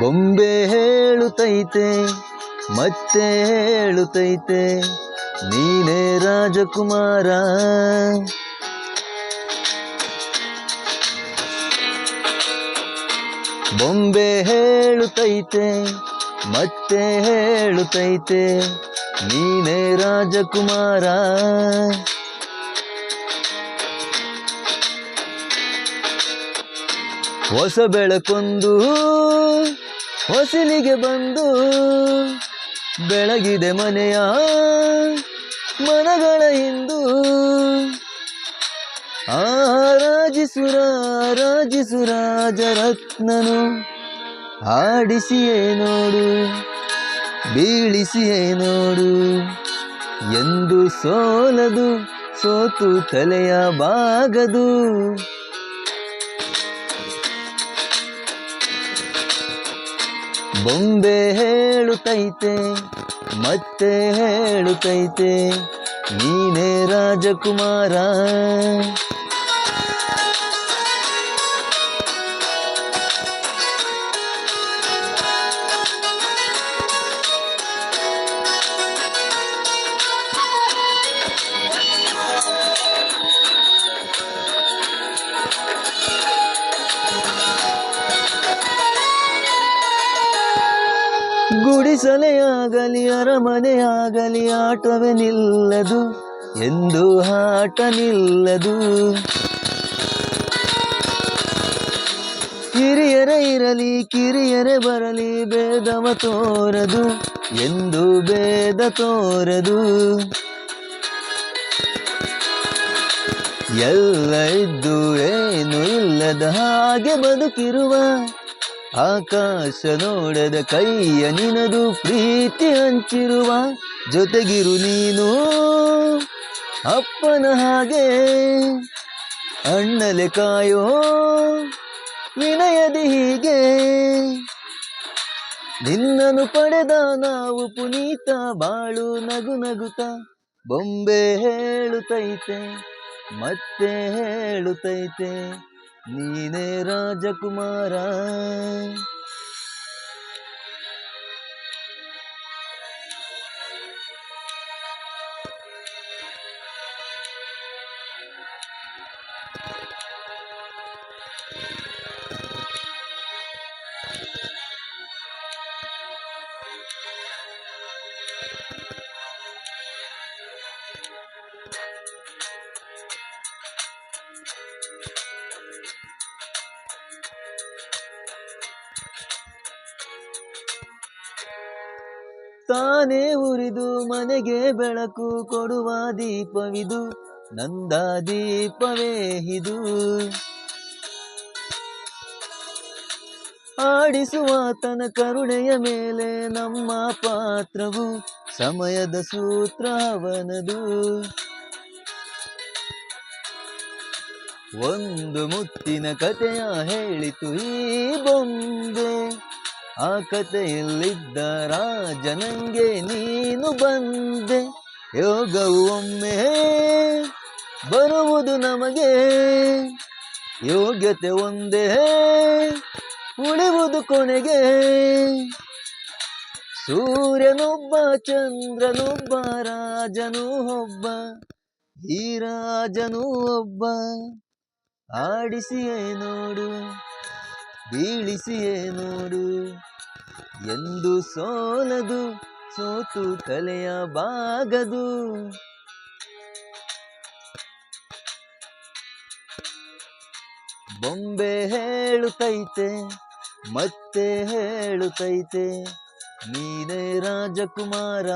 ಬೊಂಬೆ ಹೇಳುತ್ತೈತೆ ಮತ್ತೆ ಹೇಳುತ್ತೈತೆ ನೀನೇ ರಾಜಕುಮಾರ. ಬೊಂಬೆ ಹೇಳುತ್ತೈತೆ ಮತ್ತೆ ಹೇಳುತ್ತೈತೆ ನೀನೇ ರಾಜಕುಮಾರ. ಹೊಸ ಬೆಳಕೊಂದು ಹೊಸಿಲಿಗೆ ಬಂದು ಬೆಳಗಿದೆ ಮನೆಯ ಮನಗಳ ಹಿಂದು. ರಾಜಿಸು ರಾಜರತ್ನನು ಆಡಿಸಿಯೇ ನೋಡು ಬೀಳಿಸಿಯೇ ನೋಡು ಎಂದು ಸೋಲದು ಸೋತು ತಲೆಯ ಬಾಗದು. ಬೊಂಬೆ ಹೇಳುತ್ತೈತೆ ಮತ್ತೆ ಹೇಳುತ್ತೈತೆ ನೀನೇ ರಾಜಕುಮಾರ. ಗುಡಿಸಲೇ ಆಗಲಿ ಅರಮನೆಯಾಗಲಿ ಆಟವೇ ನಿಲ್ಲದು ಎಂದು ಆಟ ನಿಲ್ಲದು. ಹಿರಿಯರೇ ಇರಲಿ ಕಿರಿಯರೇ ಬರಲಿ ಭೇದವ ತೋರದು ಎಂದು ಭೇದ ತೋರದು. ಎಲ್ಲ ಇದ್ದು ಏನು ಇಲ್ಲದ ಹಾಗೆ ಬದುಕಿರುವ ಆಕಾಶ ನೋಡದ ಕೈಯ ನಿನದು ಪ್ರೀತಿ ಹಂಚಿರುವ. ಜೊತೆಗಿರು ನೀನು ಅಪ್ಪನ ಹಾಗೆ ಅಣ್ಣಲೆ ಕಾಯೋ ವಿನಯದಿ ಹೀಗೆ. ನಿನ್ನನ್ನು ಪಡೆದ ನಾವು ಪುನೀತ ಬಾಳು ನಗು ನಗುತ್ತ. ಬೊಂಬೆ ಹೇಳುತ್ತೈತೆ ಮತ್ತೆ ಹೇಳುತ್ತೈತೆ ನೀನೇ ರಾಜಕುಮಾರ. ತಾನೇ ಉರಿದು ಮನೆಗೆ ಬೆಳಕು ಕೊಡುವ ದೀಪವಿದು ನಂದ ದೀಪವೇ ಇದು. ಆಡಿಸುವ ತನ ಕರುಣೆಯ ಮೇಲೆ ನಮ್ಮ ಪಾತ್ರವು ಸಮಯದ ಸೂತ್ರ ಅವನದು. ಒಂದು ಮುತ್ತಿನ ಕಥೆಯ ಹೇಳಿತು ಈ ಬೊಂಬೆ. ಆ ಕಥೆಯಲ್ಲಿದ್ದ ರಾಜನಂಗೆ ನೀನು ಬಂದೆ. ಯೋಗವು ಒಮ್ಮೆ ಬರುವುದು ನಮಗೆ ಯೋಗ್ಯತೆ ಒಂದೇ ಉಳಿವುದು ಕೊನೆಗೆ. ಸೂರ್ಯನೊಬ್ಬ ಚಂದ್ರನೊಬ್ಬ ರಾಜನೂ ಒಬ್ಬ ಈ ರಾಜನೂ ಒಬ್ಬ. ಆಡಿಸಿಯೇ ನೋಡು ಬೀಳಿಸಿಯೇ ನೋಡು ಎಂದು ಸೋಲದು ಸೋತು ತಲೆಯ ಬಾಗದು. ಬೊಂಬೆ ಹೇಳುತ್ತೈತೆ ಮತ್ತೆ ಹೇಳುತ್ತೈತೆ ನೀನೇ ರಾಜಕುಮಾರ.